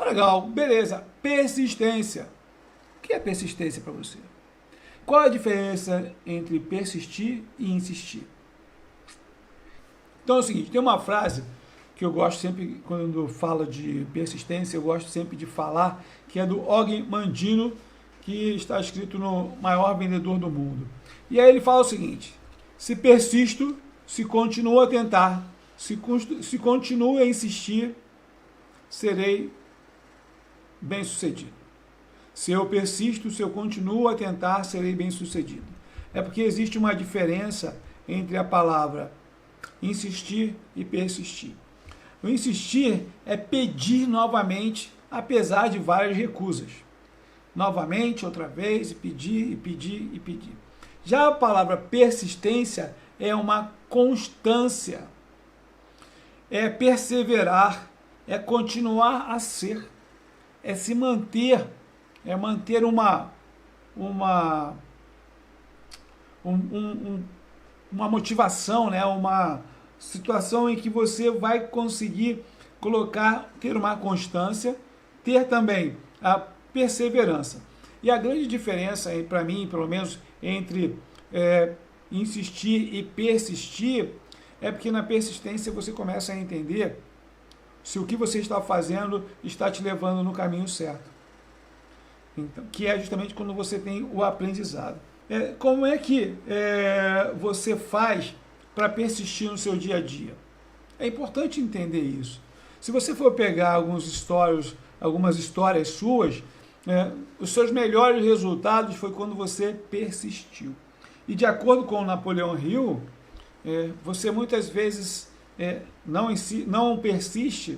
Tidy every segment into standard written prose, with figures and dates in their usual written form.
legal, beleza. Persistência. O que é persistência para você? Qual a diferença entre persistir e insistir? Então é o seguinte, tem uma frase que eu gosto sempre, quando falo de persistência, eu gosto sempre de falar, que é do Og Mandino, que está escrito no Maior Vendedor do Mundo. E aí ele fala o seguinte: se persisto, se continuo a tentar, se continuo a insistir, serei bem-sucedido. Se eu persisto, se eu continuo a tentar, serei bem-sucedido. É porque existe uma diferença entre a palavra insistir e persistir. O insistir é pedir novamente, apesar de várias recusas. Novamente, outra vez, e pedir, e pedir, e pedir. Já a palavra persistência é uma constância, é perseverar, é continuar a ser, é se manter, é manter uma motivação, né? Uma situação em que você vai conseguir ter uma constância, ter também a perseverança. E a grande diferença, para mim, pelo menos, entre insistir e persistir, é porque na persistência você começa a entender se o que você está fazendo está te levando no caminho certo. Então, que é justamente quando você tem o aprendizado. Como é que você faz para persistir no seu dia a dia? É importante entender isso. Se você for pegar algumas histórias suas, os seus melhores resultados foi quando você persistiu. E de acordo com o Napoleão Hill, você muitas vezes não persiste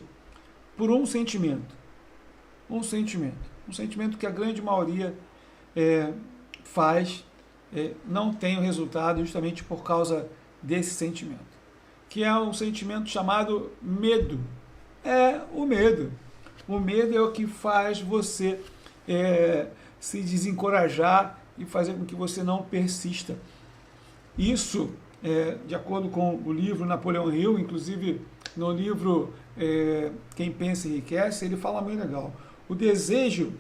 por um sentimento. Um sentimento que a grande maioria não tem o resultado justamente por causa desse sentimento, que é um sentimento chamado medo. O medo. O medo é o que faz você se desencorajar e fazer com que você não persista. Isso, de acordo com o livro Napoleão Hill, inclusive no livro Quem Pensa Enriquece, ele fala muito legal. O desejo,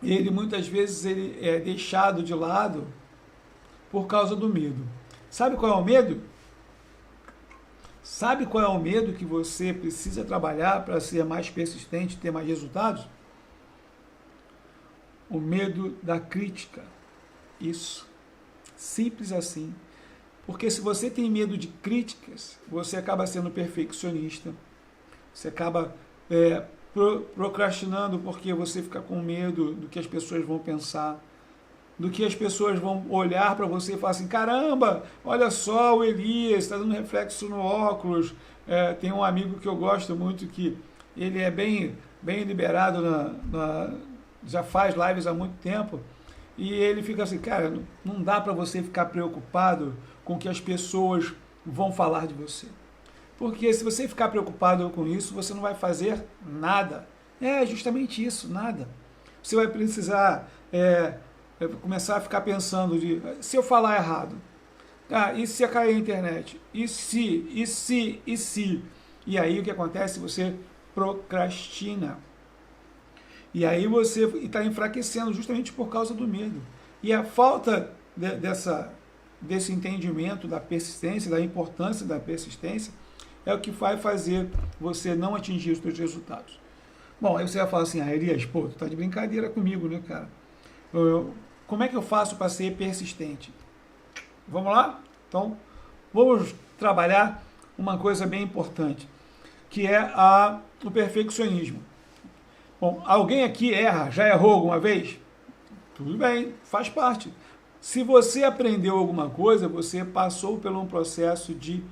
ele muitas vezes é deixado de lado por causa do medo. Sabe qual é o medo? Sabe qual é o medo que você precisa trabalhar para ser mais persistente, ter mais resultados? O medo da crítica. Isso. Simples assim. Porque se você tem medo de críticas, você acaba sendo perfeccionista, você acaba procrastinando porque você fica com medo do que as pessoas vão pensar, do que as pessoas vão olhar para você e falar assim: caramba, olha só o Elias, está dando reflexo no óculos. Tem um amigo que eu gosto muito, que ele é bem liberado, já faz lives há muito tempo, e ele fica assim: cara, não dá para você ficar preocupado com o que as pessoas vão falar de você. Porque se você ficar preocupado com isso, você não vai fazer nada. É justamente isso, nada. Você vai precisar começar a ficar pensando se eu falar errado? E se cair a internet? E se? E aí o que acontece? Você procrastina. E aí você está enfraquecendo justamente por causa do medo. E a falta desse entendimento da persistência, da importância da persistência, é o que vai fazer você não atingir os seus resultados. Bom, aí você vai falar assim: Elias, pô, tu tá de brincadeira comigo, né, cara? Como é que eu faço para ser persistente? Vamos lá? Então, vamos trabalhar uma coisa bem importante, que é o perfeccionismo. Bom, alguém aqui já errou alguma vez? Tudo bem, faz parte. Se você aprendeu alguma coisa, você passou por um processo de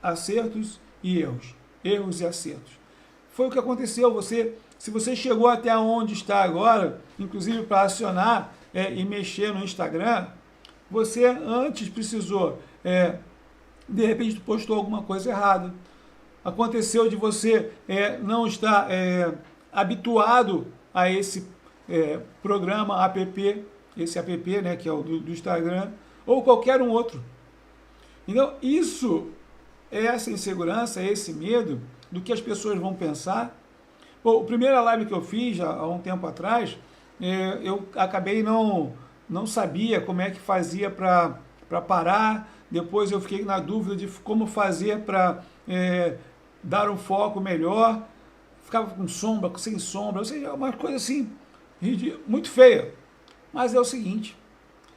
acertos e erros. Erros e acertos. Foi o que aconteceu. Se você chegou até onde está agora, inclusive para acionar e mexer no Instagram, você antes precisou, de repente postou alguma coisa errada. Aconteceu de você não estar habituado a esse programa app, esse app, né, que é o do Instagram, ou qualquer um outro. Então, essa insegurança, esse medo, do que as pessoas vão pensar. Pô, a primeira live que eu fiz há um tempo atrás, eu acabei não sabia como é que fazia para parar. Depois eu fiquei na dúvida de como fazer para dar um foco melhor. Ficava com sombra, sem sombra, ou seja, uma coisa assim, muito feia. Mas é o seguinte,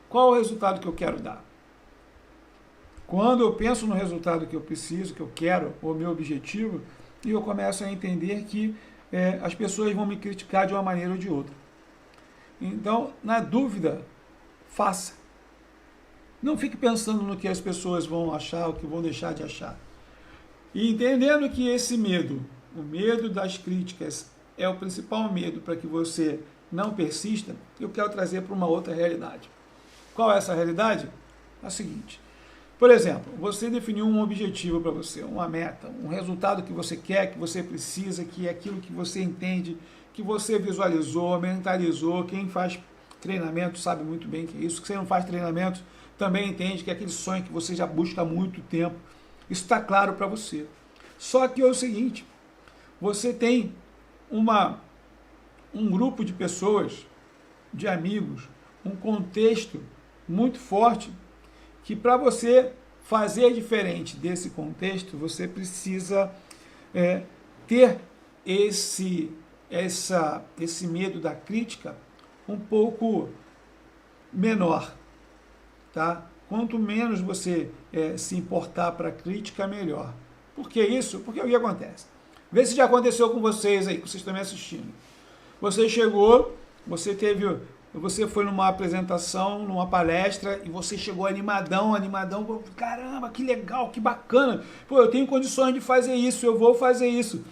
qual é o resultado que eu quero dar? Quando eu penso no resultado que eu preciso, que eu quero, o meu objetivo, e eu começo a entender que as pessoas vão me criticar de uma maneira ou de outra. Então, na dúvida, faça. Não fique pensando no que as pessoas vão achar, o que vão deixar de achar. E entendendo que esse medo, o medo das críticas, é o principal medo para que você não persista, eu quero trazer para uma outra realidade. Qual é essa realidade? É a seguinte. Por exemplo, você definiu um objetivo para você, uma meta, um resultado que você quer, que você precisa, que é aquilo que você entende, que você visualizou, mentalizou. Quem faz treinamento sabe muito bem que é isso. Quem não faz treinamento também entende que é aquele sonho que você já busca há muito tempo. Isso está claro para você. Só que é o seguinte, você tem um grupo de pessoas, de amigos, um contexto muito forte, que para você fazer diferente desse contexto, você precisa ter esse medo da crítica um pouco menor, tá? Quanto menos você se importar para a crítica, melhor. Por que isso? Porque o que acontece? Vê se já aconteceu com vocês aí, que vocês estão me assistindo. Você chegou, você foi numa apresentação, numa palestra, e você chegou animadão, caramba, que legal, que bacana, pô, eu tenho condições de fazer isso, eu vou fazer isso,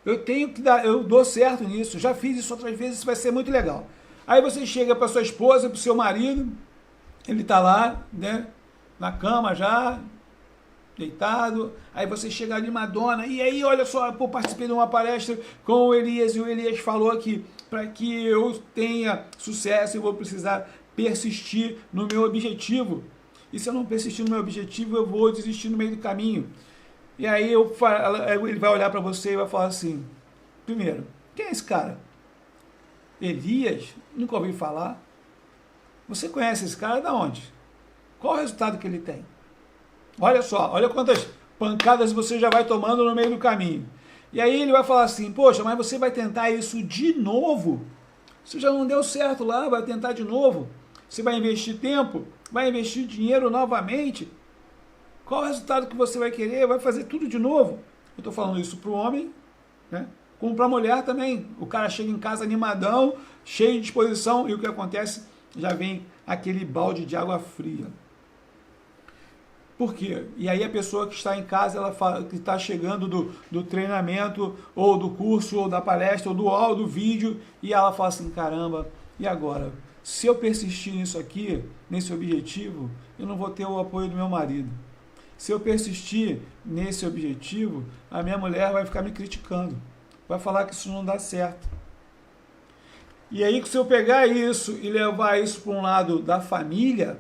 eu dou certo nisso, já fiz isso outras vezes, isso vai ser muito legal. Aí você chega para sua esposa, para o seu marido, ele está lá, né, na cama já, deitado, aí você chega animadona, e aí, olha só, pô, participei de uma palestra com o Elias, e o Elias falou que para que eu tenha sucesso, eu vou precisar persistir no meu objetivo. E se eu não persistir no meu objetivo, eu vou desistir no meio do caminho. E aí ele vai olhar para você e vai falar assim, primeiro, quem é esse cara? Elias? Nunca ouvi falar. Você conhece esse cara de onde? Qual o resultado que ele tem? Olha só, olha quantas pancadas você já vai tomando no meio do caminho. E aí ele vai falar assim, poxa, mas você vai tentar isso de novo? Você já não deu certo lá, vai tentar de novo? Você vai investir tempo? Vai investir dinheiro novamente? Qual o resultado que você vai querer? Vai fazer tudo de novo? Eu estou falando isso para o homem, né? Como para a mulher também. O cara chega em casa animadão, cheio de disposição, e o que acontece? Já vem aquele balde de água fria. Por quê? E aí a pessoa que está em casa, ela fala, que está chegando do treinamento, ou do curso, ou da palestra, ou do áudio, do vídeo, e ela fala assim, caramba, e agora? Se eu persistir nisso aqui, nesse objetivo, eu não vou ter o apoio do meu marido. Se eu persistir nesse objetivo, a minha mulher vai ficar me criticando, vai falar que isso não dá certo. E aí, se eu pegar isso e levar isso para um lado da família,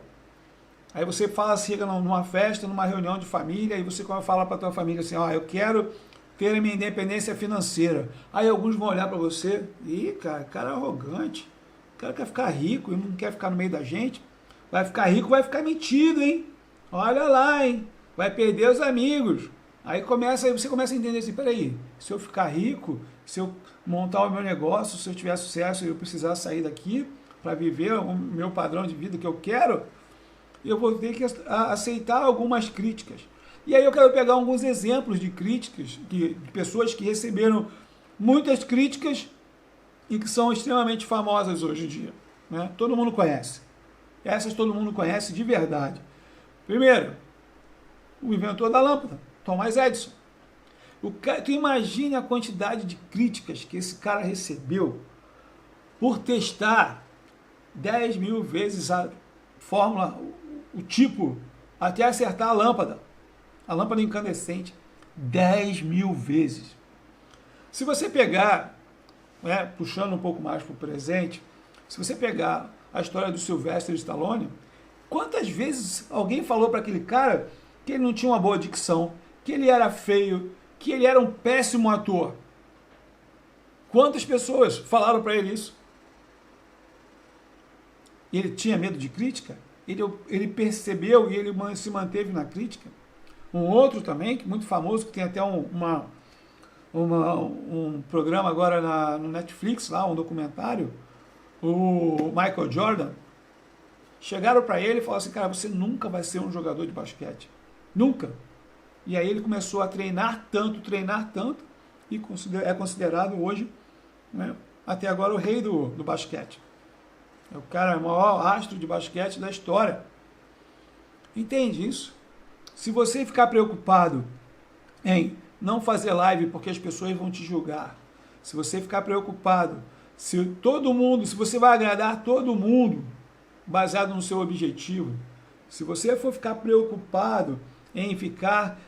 aí você fala, chega numa festa, numa reunião de família, e você fala para a tua família assim, ó, eu quero ter a minha independência financeira. Aí alguns vão olhar para você, e cara arrogante, o cara quer ficar rico e não quer ficar no meio da gente, vai ficar rico, vai ficar metido, hein? Olha lá, hein? Vai perder os amigos. Aí você começa a entender assim, peraí, se eu ficar rico, se eu montar o meu negócio, se eu tiver sucesso e eu precisar sair daqui para viver o meu padrão de vida que eu quero, eu vou ter que aceitar algumas críticas. E aí eu quero pegar alguns exemplos de críticas, de pessoas que receberam muitas críticas e que são extremamente famosas hoje em dia, né? Todo mundo conhece. Essas todo mundo conhece de verdade. Primeiro, o inventor da lâmpada, Thomas Edison. Tu imagina a quantidade de críticas que esse cara recebeu por testar 10 mil vezes a fórmula, o tipo, até acertar a lâmpada incandescente, 10 mil vezes. Se você pegar, né, puxando um pouco mais para o presente, se você pegar a história do Sylvester Stallone, quantas vezes alguém falou para aquele cara que ele não tinha uma boa dicção, que ele era feio, que ele era um péssimo ator. Quantas pessoas falaram para ele isso? Ele tinha medo de crítica? Ele percebeu e ele se manteve na crítica. Um outro também, que muito famoso, que tem até um programa agora no Netflix, lá, um documentário, o Michael Jordan, chegaram para ele e falaram assim, cara, você nunca vai ser um jogador de basquete. Nunca. E aí ele começou a treinar tanto, e é considerado hoje, né, até agora, o rei do basquete. É o cara, o maior astro de basquete da história. Entende isso? Se você ficar preocupado em não fazer live porque as pessoas vão te julgar, se você ficar preocupado se você vai agradar todo mundo baseado no seu objetivo, se você for ficar preocupado em ficar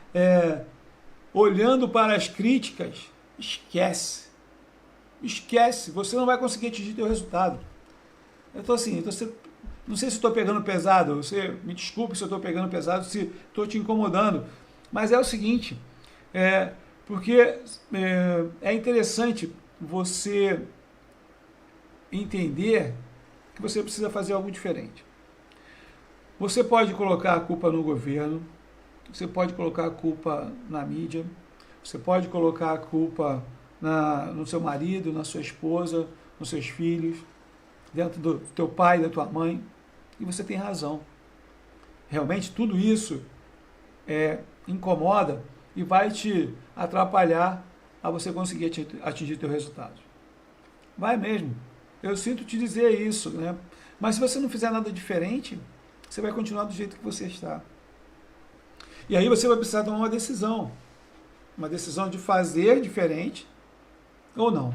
olhando para as críticas, esquece. Esquece, você não vai conseguir atingir seu resultado. Não sei se estou pegando pesado, você me desculpe se eu estou pegando pesado, se estou te incomodando, mas é o seguinte, porque é interessante você entender que você precisa fazer algo diferente. Você pode colocar a culpa no governo, você pode colocar a culpa na mídia, você pode colocar a culpa no seu marido, na sua esposa, nos seus filhos, dentro do teu pai, da tua mãe, e você tem razão. Realmente tudo isso incomoda e vai te atrapalhar a você conseguir atingir teu resultado. Vai mesmo. Eu sinto te dizer isso, né? Mas se você não fizer nada diferente, você vai continuar do jeito que você está. E aí você vai precisar tomar uma decisão de fazer diferente ou não.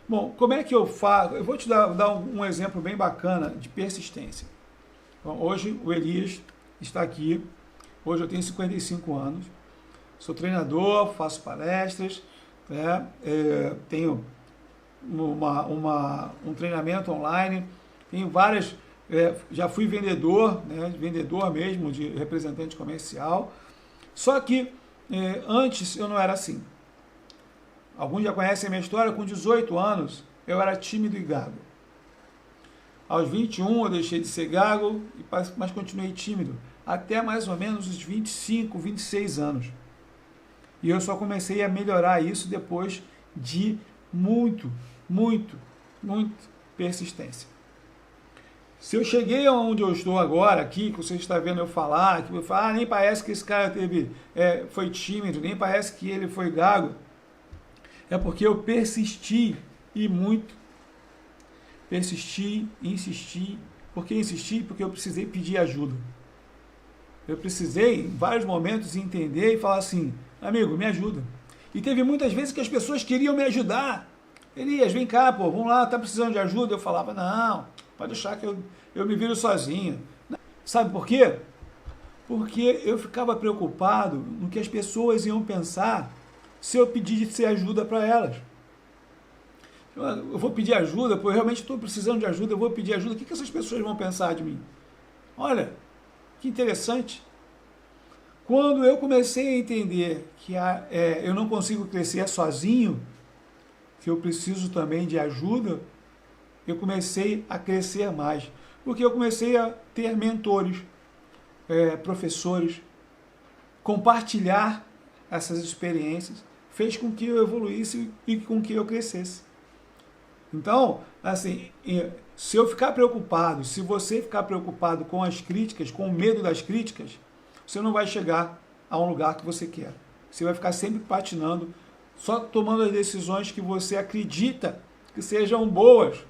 Bom, como é que eu faço? Eu vou te dar um exemplo bem bacana de persistência. Bom, hoje o Elias está aqui, hoje eu tenho 55 anos, sou treinador, faço palestras, tenho um treinamento online, tenho várias, já fui vendedor, vendedor mesmo, de representante comercial, só que antes eu não era assim. Alguns já conhecem a minha história, com 18 anos eu era tímido e gago. Aos 21 eu deixei de ser gago, mas continuei tímido, até mais ou menos os 25, 26 anos. E eu só comecei a melhorar isso depois de muito persistência. Se eu cheguei aonde eu estou agora, aqui, que você está vendo eu falar, que eu falo, nem parece que esse cara foi tímido, nem parece que ele foi gago, é porque eu persisti e muito. Persisti, insisti. Por que insisti? Porque eu precisei pedir ajuda. Eu precisei, em vários momentos, entender e falar assim, amigo, me ajuda. E teve muitas vezes que as pessoas queriam me ajudar. Elias, vem cá, pô, vamos lá, tá precisando de ajuda? Eu falava, não, pode deixar que eu me viro sozinho. Sabe por quê? Porque eu ficava preocupado no que as pessoas iam pensar se eu pedisse ajuda para elas. Eu vou pedir ajuda, porque eu realmente estou precisando de ajuda, eu vou pedir ajuda, o que essas pessoas vão pensar de mim? Olha, que interessante. Quando eu comecei a entender que eu não consigo crescer sozinho, que eu preciso também de ajuda, eu comecei a crescer mais. Porque eu comecei a ter mentores, professores, compartilhar essas experiências, fez com que eu evoluísse e com que eu crescesse. Então, assim, se eu ficar preocupado, se você ficar preocupado com as críticas, com o medo das críticas, você não vai chegar a um lugar que você quer. Você vai ficar sempre patinando, só tomando as decisões que você acredita que sejam boas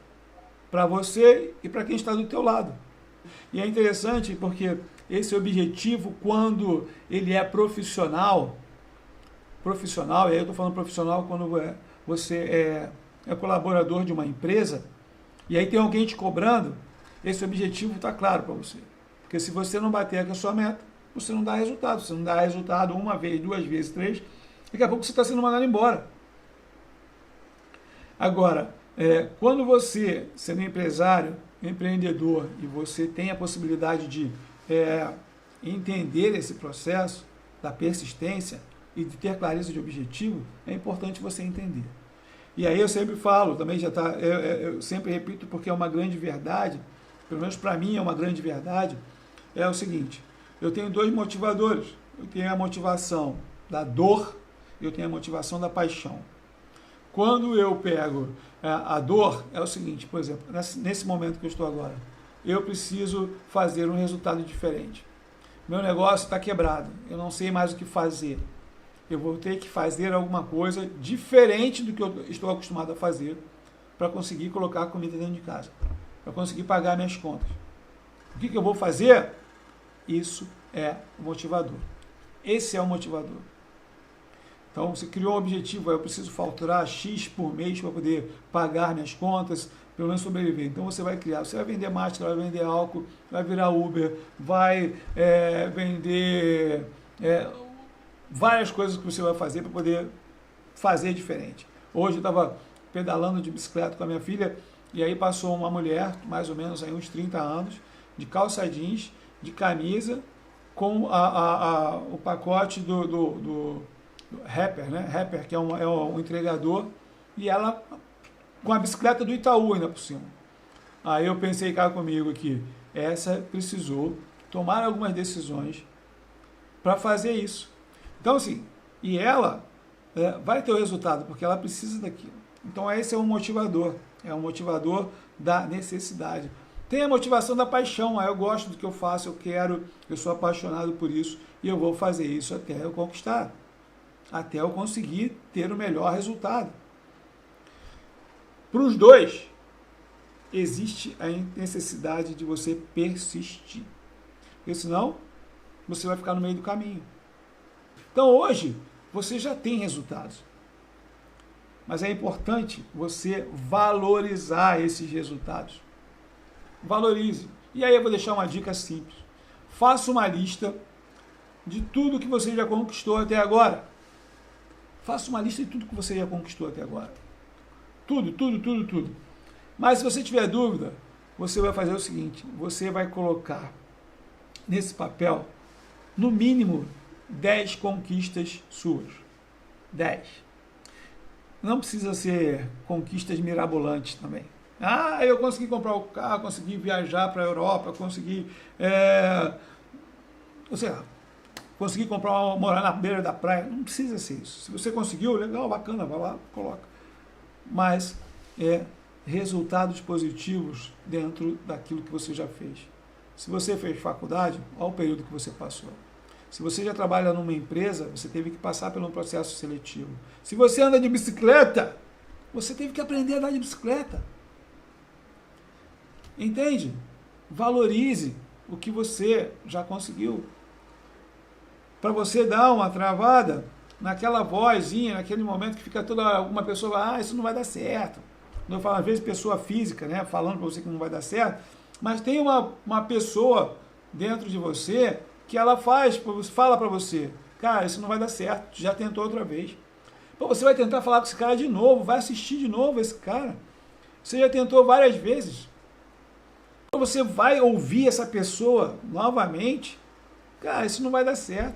para você e para quem está do teu lado. E é interessante porque esse objetivo, quando ele é profissional, e aí eu estou falando profissional quando você é colaborador de uma empresa, e aí tem alguém te cobrando, esse objetivo está claro para você. Porque se você não bater com a sua meta, você não dá resultado. Você não dá resultado uma vez, duas vezes, três, daqui a pouco você está sendo mandado embora. Agora, quando você, sendo empresário, empreendedor, e você tem a possibilidade de entender esse processo da persistência, e de ter clareza de objetivo, é importante você entender. E aí eu sempre falo, também eu sempre repito porque é uma grande verdade, pelo menos para mim é uma grande verdade, é o seguinte, eu tenho dois motivadores, eu tenho a motivação da dor, eu tenho a motivação da paixão. Quando eu pego a dor, é o seguinte, por exemplo, nesse momento que eu estou agora, eu preciso fazer um resultado diferente. Meu negócio está quebrado, eu não sei mais o que fazer. Eu vou ter que fazer alguma coisa diferente do que eu estou acostumado a fazer para conseguir colocar comida dentro de casa, para conseguir pagar minhas contas. O que eu vou fazer? Isso é o motivador. Esse é o motivador. Então, você criou um objetivo, eu preciso faturar X por mês para poder pagar minhas contas, pelo menos sobreviver. Então, você vai criar, você vai vender máscara, vai vender álcool, vai virar Uber, vai vender várias coisas que você vai fazer para poder fazer diferente. Hoje eu estava pedalando de bicicleta com a minha filha e aí passou uma mulher, mais ou menos aí uns 30 anos, de calça jeans, de camisa, com o pacote do Rapper, né? Rapper, que é um entregador, e ela com a bicicleta do Itaú ainda por cima. Aí eu pensei cá comigo que essa precisou tomar algumas decisões para fazer isso. Então assim, e ela vai ter o resultado, porque ela precisa daquilo. Então esse é um motivador da necessidade. Tem a motivação da paixão, eu gosto do que eu faço, eu sou apaixonado por isso, e eu vou fazer isso até eu conquistar. Até eu conseguir ter o melhor resultado. Para os dois, existe a necessidade de você persistir. Porque senão, você vai ficar no meio do caminho. Então hoje, você já tem resultados. Mas é importante você valorizar esses resultados. Valorize. E aí eu vou deixar uma dica simples. Faça uma lista de tudo que você já conquistou até agora. Faça uma lista de tudo que você já conquistou até agora. Tudo. Mas se você tiver dúvida, você vai fazer o seguinte, você vai colocar nesse papel, no mínimo, 10 conquistas suas. 10. Não precisa ser conquistas mirabolantes também. Eu consegui comprar o carro, consegui viajar para a Europa, consegui... consegui morar na beira da praia. Não precisa ser isso. Se você conseguiu, legal, bacana, vai lá, coloca. Mas resultados positivos dentro daquilo que você já fez. Se você fez faculdade, olha o período que você passou. Se você já trabalha numa empresa, você teve que passar por um processo seletivo. Se você anda de bicicleta, você teve que aprender a andar de bicicleta. Entende? Valorize o que você já conseguiu. Para você dar uma travada naquela vozinha, naquele momento que fica alguma pessoa, isso não vai dar certo. Eu falo, às vezes, pessoa física, né, falando para você que não vai dar certo, mas tem uma pessoa dentro de você que ela fala para você, cara, isso não vai dar certo, já tentou outra vez. Pô, você vai tentar falar com esse cara de novo, vai assistir de novo esse cara. Você já tentou várias vezes. Você vai ouvir essa pessoa novamente, cara, isso não vai dar certo.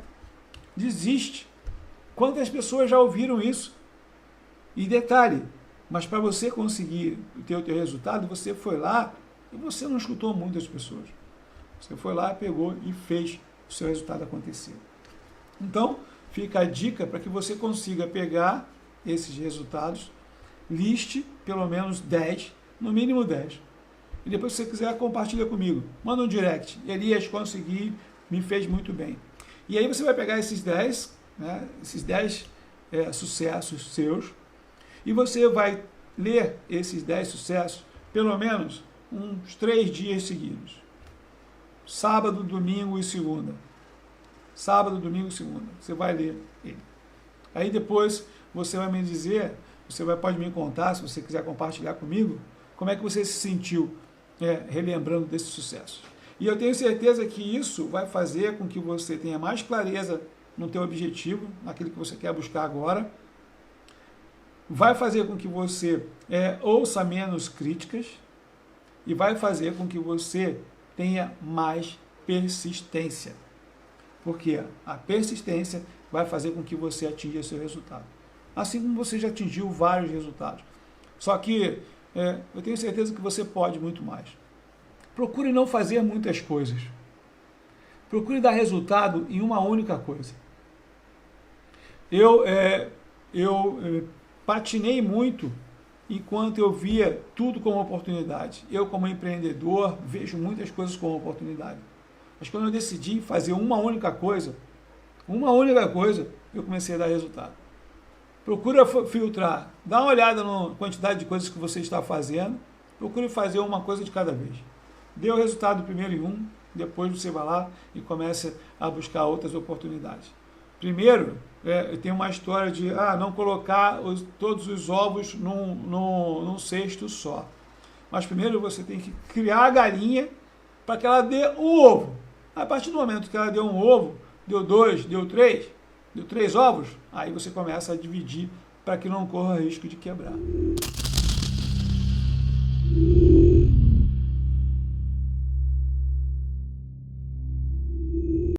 Desiste. Quantas pessoas já ouviram isso? E detalhe, mas para você conseguir ter o teu resultado, você foi lá e você não escutou muitas pessoas. Você foi lá, pegou e fez o seu resultado acontecer. Então, fica a dica para que você consiga pegar esses resultados, liste pelo menos 10, no mínimo 10. E depois, se você quiser, compartilha comigo. Manda um direct. Elias, consegui, me fez muito bem. E aí você vai pegar esses 10, né, esses 10 sucessos seus, e você vai ler esses 10 sucessos pelo menos uns 3 dias seguidos. Sábado, domingo e segunda. Sábado, domingo e segunda. Você vai ler ele. Aí depois você vai me dizer, pode me contar, se você quiser compartilhar comigo, como é que você se sentiu relembrando desse sucesso. E eu tenho certeza que isso vai fazer com que você tenha mais clareza no teu objetivo, naquilo que você quer buscar agora. Vai fazer com que você ouça menos críticas e vai fazer com que você tenha mais persistência. Porque a persistência vai fazer com que você atinja seu resultado. Assim como você já atingiu vários resultados. Só que eu tenho certeza que você pode muito mais. Procure não fazer muitas coisas. Procure dar resultado em uma única coisa. Eu patinei muito enquanto eu via tudo como oportunidade. Eu, como empreendedor, vejo muitas coisas como oportunidade. Mas quando eu decidi fazer uma única coisa, eu comecei a dar resultado. Procura filtrar, dá uma olhada na quantidade de coisas que você está fazendo, procure fazer uma coisa de cada vez. Dê o resultado primeiro em um, depois você vai lá e começa a buscar outras oportunidades. Primeiro, tem uma história de não colocar todos os ovos num cesto só. Mas primeiro você tem que criar a galinha para que ela dê um ovo. A partir do momento que ela deu um ovo, deu 2, deu 3 ovos, aí você começa a dividir para que não corra risco de quebrar.